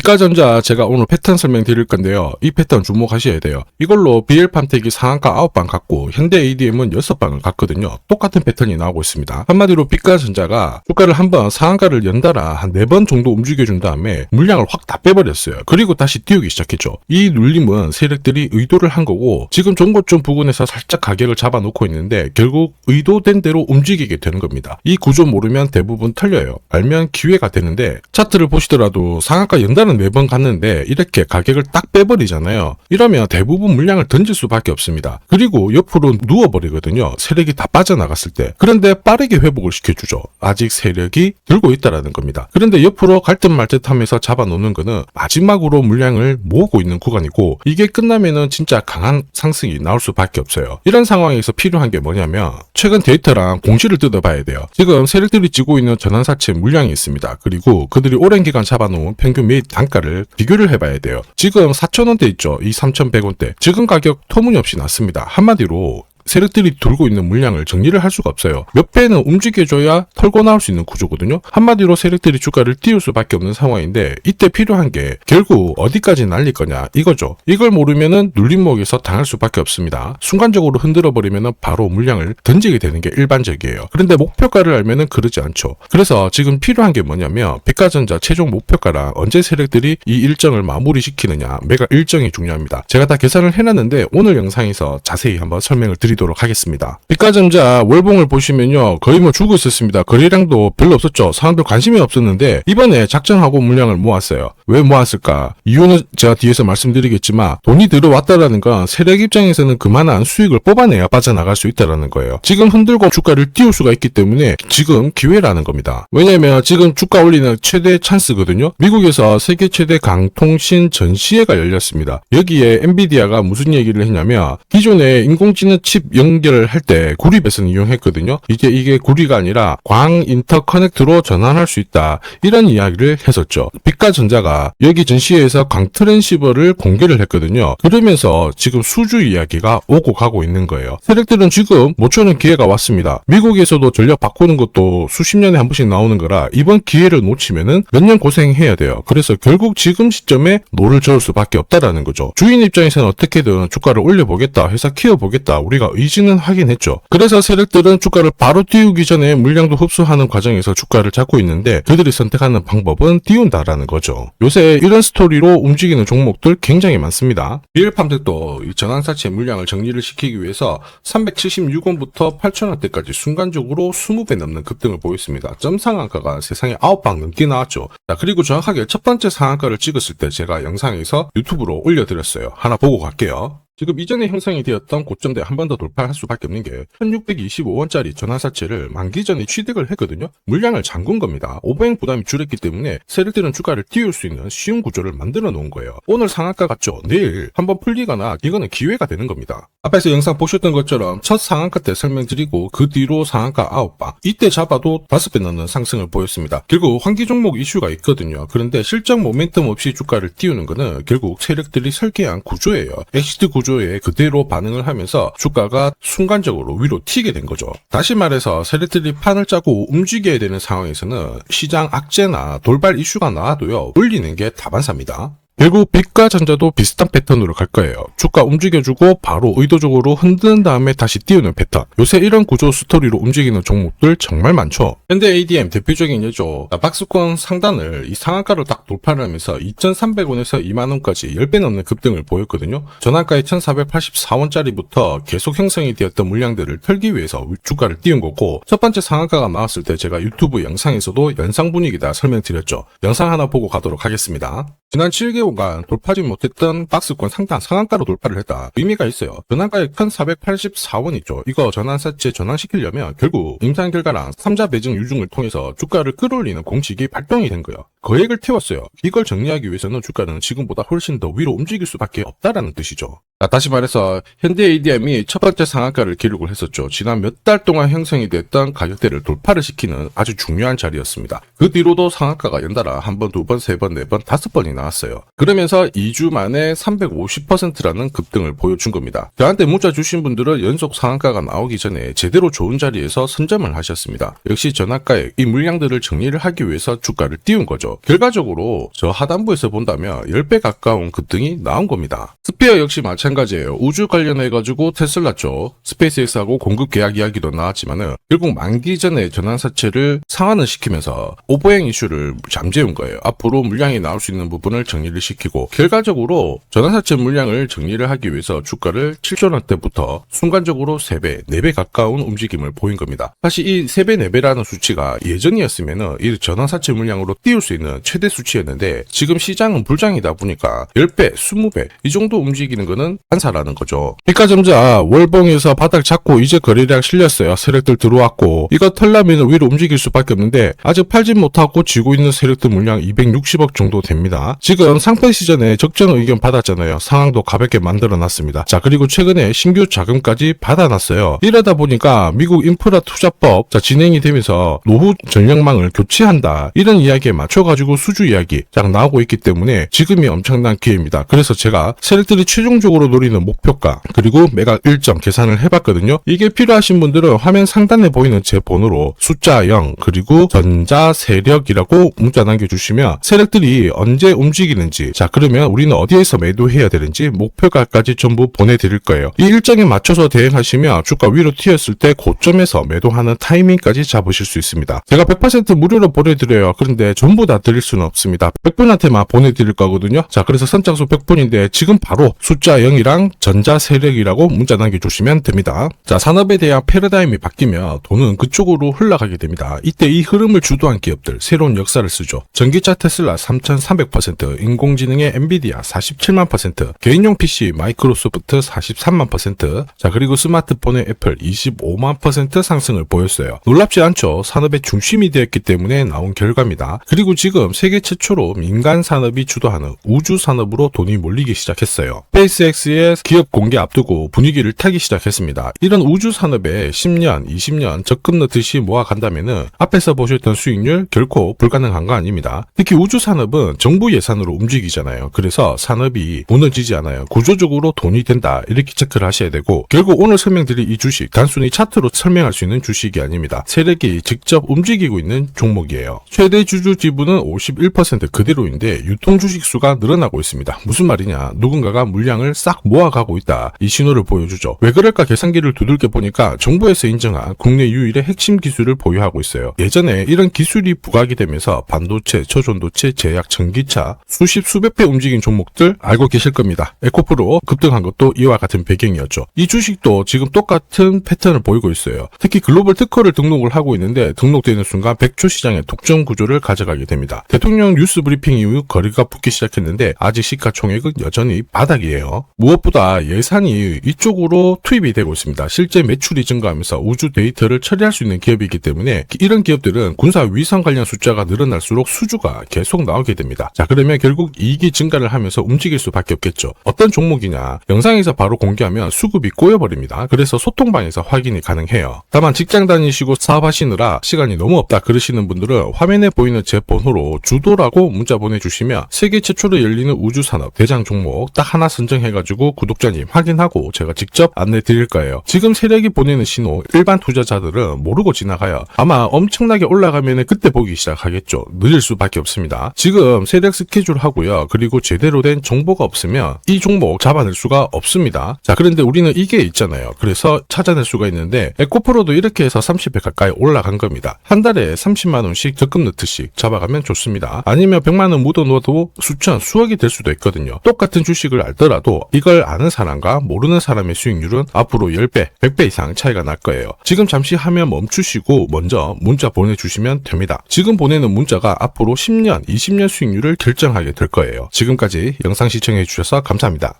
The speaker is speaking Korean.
빛가전자 제가 오늘 패턴 설명드릴 건데요. 이 패턴 주목하셔야 돼요. 이걸로 BL팜텍이 상한가 9방 갔고 현대 ADM은 6방을 갔거든요. 똑같은 패턴이 나오고 있습니다. 한마디로 빛가전자가 주가를 한번 상한가를 연달아 한 4번 정도 움직여준 다음에 물량을 확 다 빼버렸어요. 그리고 다시 띄우기 시작했죠. 이 눌림은 세력들이 의도를 한 거고 지금 종고점 부근에서 살짝 가격을 잡아놓고 있는데 결국 의도된 대로 움직이게 되는 겁니다. 이 구조 모르면 대부분 틀려요. 알면 기회가 되는데 차트를 보시더라도 상한가 연달아 4번 갔는데 이렇게 가격을 딱 빼버리잖아요. 이러면 대부분 물량을 던질 수밖에 없습니다. 그리고 옆으로 누워버리거든요. 세력이 다 빠져나갔을 때. 그런데 빠르게 회복을 시켜주죠. 아직 세력이 들고 있다라는 겁니다. 그런데 옆으로 갈 듯 말 듯 하면서 잡아놓는 거는 마지막으로 물량을 모으고 있는 구간이고 이게 끝나면은 진짜 강한 상승이 나올 수밖에 없어요. 이런 상황에서 필요한 게 뭐냐면 최근 데이터랑 공시를 뜯어봐야 돼요. 지금 세력들이 쥐고 있는 전환사채 물량이 있습니다. 그리고 그들이 오랜 기간 잡아놓은 평균 매입 단가를 비교를 해봐야 돼요. 지금 4,000원대 있죠. 이 3,100원대. 지금 가격 터무니없이 낮습니다. 한마디로 세력들이 들고 있는 물량을 정리를 할 수가 없어요. 몇 배는 움직여줘야 털고 나올 수 있는 구조거든요. 한마디로 세력들이 주가를 띄울 수밖에 없는 상황인데 이때 필요한 게 결국 어디까지 날릴 거냐 이거죠. 이걸 모르면은 눌림목에서 당할 수밖에 없습니다. 순간적으로 흔들어 버리면은 바로 물량을 던지게 되는 게 일반적이에요. 그런데 목표가를 알면은 그러지 않죠. 그래서 지금 필요한 게 뭐냐면 빛가전자 최종 목표가랑 언제 세력들이 이 일정을 마무리시키느냐 매각 일정이 중요합니다. 제가 다 계산을 해놨는데 오늘 영상에서 자세히 한번 설명을 드리도록 하겠습니다. 빛가전자 월봉을 보시면요 거의 뭐 죽어 있었습니다. 거래량도 별로 없었죠. 사람들 관심이 없었는데 이번에 작정하고 물량을 모았어요. 왜 모았을까? 이유는 제가 뒤에서 말씀드리겠지만 돈이 들어왔다라는 건 세력 입장에서는 그만한 수익을 뽑아내야 빠져나갈 수 있다는 거예요. 지금 흔들고 주가를 띄울 수가 있기 때문에 지금 기회라는 겁니다. 왜냐면 지금 주가 올리는 최대 찬스거든요. 미국에서 세계 최대 강통신 전시회가 열렸습니다. 여기에 엔비디아가 무슨 얘기를 했냐면 기존에 인공지능 칩 연결을 할 때 구리 배선 이용했거든요. 이제 이게 구리가 아니라 광 인터커넥트로 전환할 수 있다. 이런 이야기를 했었죠. 빛가전자가 여기 전시회에서 광 트랜시버를 공개를 했거든요. 그러면서 지금 수주 이야기가 오고 가고 있는 거예요. 세력들은 지금 모처럼 기회가 왔습니다. 미국에서도 전력 바꾸는 것도 수십 년에 한 번씩 나오는 거라 이번 기회를 놓치면은 몇 년 고생해야 돼요. 그래서 결국 지금 시점에 노를 저을 수밖에 없다라는 거죠. 주인 입장에서는 어떻게든 주가를 올려보겠다, 회사 키워보겠다, 우리가 의지는 하긴 했죠. 그래서 세력들은 주가를 바로 띄우기 전에 물량도 흡수하는 과정에서 주가를 잡고 있는데 그들이 선택하는 방법은 띄운다라는 거죠. 요새 이런 스토리로 움직이는 종목들 굉장히 많습니다. BL팜텍도 이 전환사채 물량을 정리를 시키기 위해서 376원부터 8,000원대까지 순간적으로 20배 넘는 급등을 보였습니다. 점 상한가가 세상에 9방 넘게 나왔죠. 자, 그리고 정확하게 첫 번째 상한가를 찍었을 때 제가 영상에서 유튜브로 올려드렸어요. 하나 보고 갈게요. 지금 이전에 형성이 되었던 고점대 한 번 더 돌파할 수밖에 없는 게 1625원짜리 전환사채를 만기 전에 취득을 했거든요. 물량을 잠근 겁니다. 오버행 부담이 줄었기 때문에 세력들은 주가를 띄울 수 있는 쉬운 구조를 만들어 놓은 거예요. 오늘 상한가 같죠? 내일 한번 풀리거나 이거는 기회가 되는 겁니다. 앞에서 영상 보셨던 것처럼 첫 상한가 때 설명드리고 그 뒤로 상한가 9방 이때 잡아도 5배 넘는 상승을 보였습니다. 결국 환기 종목 이슈가 있거든요. 그런데 실적 모멘텀 없이 주가를 띄우는 거는 결국 세력들이 설계한 구조예요. 엑시트 구조에 그대로 반응을 하면서 주가가 순간적으로 위로 튀게 된 거죠. 다시 말해서 세력들이 판을 짜고 움직여야 되는 상황에서는 시장 악재나 돌발 이슈가 나와도요 올리는 게 다반사입니다. 결국 빛가전자도 비슷한 패턴으로 갈 거예요. 주가 움직여주고 바로 의도적으로 흔드는 다음에 다시 띄우는 패턴. 요새 이런 구조 스토리로 움직이는 종목들 정말 많죠. 현대 ADM 대표적인 예죠. 박스권 상단을 이 상한가를 딱 돌파를 하면서 2,300원에서 2만원까지 10배 넘는 급등을 보였거든요. 전환가의 1,484원짜리부터 계속 형성이 되었던 물량들을 털기 위해서 주가를 띄운 거고 첫 번째 상한가가 나왔을 때 제가 유튜브 영상에서도 연상 분위기다 설명드렸죠. 영상 하나 보고 가도록 하겠습니다. 지난 7개월간 돌파하지 못했던 박스권 상단 상한가로 돌파를 했다. 의미가 있어요. 전환가액 1,484원 있죠. 이거 전환사채 전환시키려면 결국 임상 결과랑 3자 매증 유증을 통해서 주가를 끌어올리는 공식이 발동이 된 거예요. 거액을 태웠어요. 이걸 정리하기 위해서는 주가는 지금보다 훨씬 더 위로 움직일 수밖에 없다라는 뜻이죠. 다시 말해서 현대 ADM이 첫 번째 상한가를 기록을 했었죠. 지난 몇 달 동안 형성이 됐던 가격대를 돌파를 시키는 아주 중요한 자리였습니다. 그 뒤로도 상한가가 연달아 한 번, 두 번, 세 번, 네 번, 5번이 나왔어요. 그러면서 2주 만에 350%라는 급등을 보여준 겁니다. 저한테 문자 주신 분들은 연속 상한가가 나오기 전에 제대로 좋은 자리에서 선점을 하셨습니다. 역시 전학가에 이 물량들을 정리를 하기 위해서 주가를 띄운 거죠. 결과적으로 저 하단부에서 본다면 10배 가까운 급등이 나온 겁니다. 스피어 역시 마찬가지예요. 우주 관련해가지고 테슬라 쪽 스페이스X하고 공급 계약 이야기도 나왔지만은 결국 만기 전에 전환사채를 상환을 시키면서 오버행 이슈를 잠재운 거예요. 앞으로 물량이 나올 수 있는 부분을 정리를 시키고 결과적으로 전환사채 물량을 정리를 하기 위해서 주가를 7조 원대부터 순간적으로 3배, 4배 가까운 움직임을 보인 겁니다. 사실 이 3배, 4배라는 수치가 예전이었으면은 이 전환사채 물량으로 띄울 수 있는 최대 수치였는데 지금 시장은 불장이다 보니까 10배, 20배 이 정도 움직이는 거는 한사라는 거죠. 피가점자 월봉에서 바닥 잡고 이제 거래량 실렸어요. 세력들 들어왔고 이거 털려면 위로 움직일 수밖에 없는데 아직 팔지 못하고 쥐고 있는 세력들 물량 260억 정도 됩니다. 지금 상패 시전에 적정 의견 받았잖아요. 상황도 가볍게 만들어놨습니다. 자, 그리고 최근에 신규 자금까지 받아놨어요. 이러다 보니까 미국 인프라 투자법 진행이 되면서 노후 전력망을 교체한다 이런 이야기에 맞춰가지고 수주 이야기 딱 나오고 있기 때문에 지금이 엄청난 기회입니다. 그래서 제가 세력들이 최종적으로 노리는 목표가 그리고 매각 일정 계산을 해봤거든요. 이게 필요하신 분들은 화면 상단에 보이는 제 번호로 숫자 0 그리고 전자 세력이라고 문자 남겨주시면 세력들이 언제 움직이는지 자 그러면 우리는 어디에서 매도해야 되는지 목표가까지 전부 보내드릴 거예요. 이 일정에 맞춰서 대응하시면 주가 위로 튀었을 때 고점에서 매도하는 타이밍까지 잡으실 수 있습니다. 제가 100% 무료로 보내드려요. 그런데 전부 다 드릴 수는 없습니다. 100분한테만 보내드릴 거거든요. 자 그래서 선착수 100분인데 지금 바로 숫자 0이랑 전자 세력이라고 문자 남겨주시면 됩니다. 자 산업에 대한 패러다임이 바뀌면 돈은 그쪽으로 흘러가게 됩니다. 이때 이 흐름을 주도한 기업들 새로운 역사를 쓰죠. 전기차 테슬라 3300%, 인공지능의 엔비디아 47만%, 개인용 PC 마이크로소프트 43만%, 자 그리고 스마트폰의 애플 25만% 상승을 보였어요. 놀랍지 않죠? 산업의 중심이 되었기 때문에 나온 결과입니다. 그리고 지금 세계 최초로 민간 산업이 주도하는 우주 산업으로 돈이 몰리기 시작했어요. 스페이스X의 기업 공개 앞두고 분위기를 타기 시작했습니다. 이런 우주 산업에 10년, 20년 적금 넣듯이 모아간다면은 앞에서 보셨던 수익률 결코 불가능한 거 아닙니다. 특히 우주 산업은 정부 예산으로 움직이잖아요. 그래서 산업이 무너지지 않아요. 구조적으로 돈이 된다 이렇게 체크를 하셔야 되고 결국 오늘 설명드릴 이 주식 단순히 차트로 설명할 수 있는 주식이 아닙니다. 세력이 직접 움직이고 있는 종목이에요. 최대 주주 지분은 51% 그대로인데 유통 주식 수가 늘어나고 있습니다. 무슨 말이냐? 누군가가 물량을 싹 모아가고 있다. 이 신호를 보여주죠. 왜 그럴까 계산기를 두들겨 보니까 정부에서 인정한 국내 유일의 핵심 기술을 보유하고 있어요. 예전에 이런 기술이 부각이 되면서 반도체, 저전도체, 제약, 전기차 수십 수백 배 움직인 종목들 알고 계실 겁니다. 에코프로 급등한 것도 이와 같은 배경이었죠. 이 주식도 지금 똑같은 패턴을 보이고 있어요. 특히 글로벌 특허를 등록을 하고 있는데 등록되는 순간 100조 시장의 독점 구조를 가져가게 됩니다. 대통령 뉴스 브리핑 이후 거래가 붙기 시작했는데 아직 시가총액은 여전히 바닥이에요. 무엇보다 예산이 이쪽으로 투입이 되고 있습니다. 실제 매출이 증가하면서 우주 데이터를 처리할 수 있는 기업이기 때문에 이런 기업들은 군사 위성 관련 숫자가 늘어날수록 수주가 계속 나오게 됩니다. 자 그러면 결국 이익이 증가를 하면서 움직일 수밖에 없겠죠. 어떤 종목이냐 영상에서 바로 공개하면 수급이 꼬여버립니다. 그래서 소통방에서 확인이 가능해요. 다만 직장 다니시고 사업하시느라 시간이 너무 없다 그러시는 분들은 화면에 보이는 제 번호로 주도라고 문자 보내주시면 세계 최초로 열리는 우주산업 대장 종목 딱 하나 선정해가지고 구독자님 확인하고 제가 직접 안내 드릴 거예요. 지금 세력이 보내는 신호 일반 투자자들은 모르고 지나가요. 아마 엄청나게 올라가면 그때 보기 시작하겠죠. 늦을 수밖에 없습니다. 지금 세력 스케줄 하고요. 그리고 제대로 된 정보가 없으면 이 종목 잡아낼 수가 없습니다. 자 그런데 우리는 이게 있잖아요. 그래서 찾아낼 수가 있는데 에코프로도 이렇게 해서 30배 가까이 올라간 겁니다. 한 달에 30만원씩 적금 넣듯이 잡아가면 좋습니다. 아니면 100만원 묻어놓아도 수천 수억이 될 수도 있거든요. 똑같은 주식을 알더라도 이걸 아는 사람과 모르는 사람의 수익률은 앞으로 10배 100배 이상 차이가 날 거예요. 지금 잠시 화면 멈추시고 먼저 문자 보내주시면 됩니다. 지금 보내는 문자가 앞으로 10년 20년 수익률을 결정하게 될 거예요. 지금까지 영상 시청해 주셔서 감사합니다.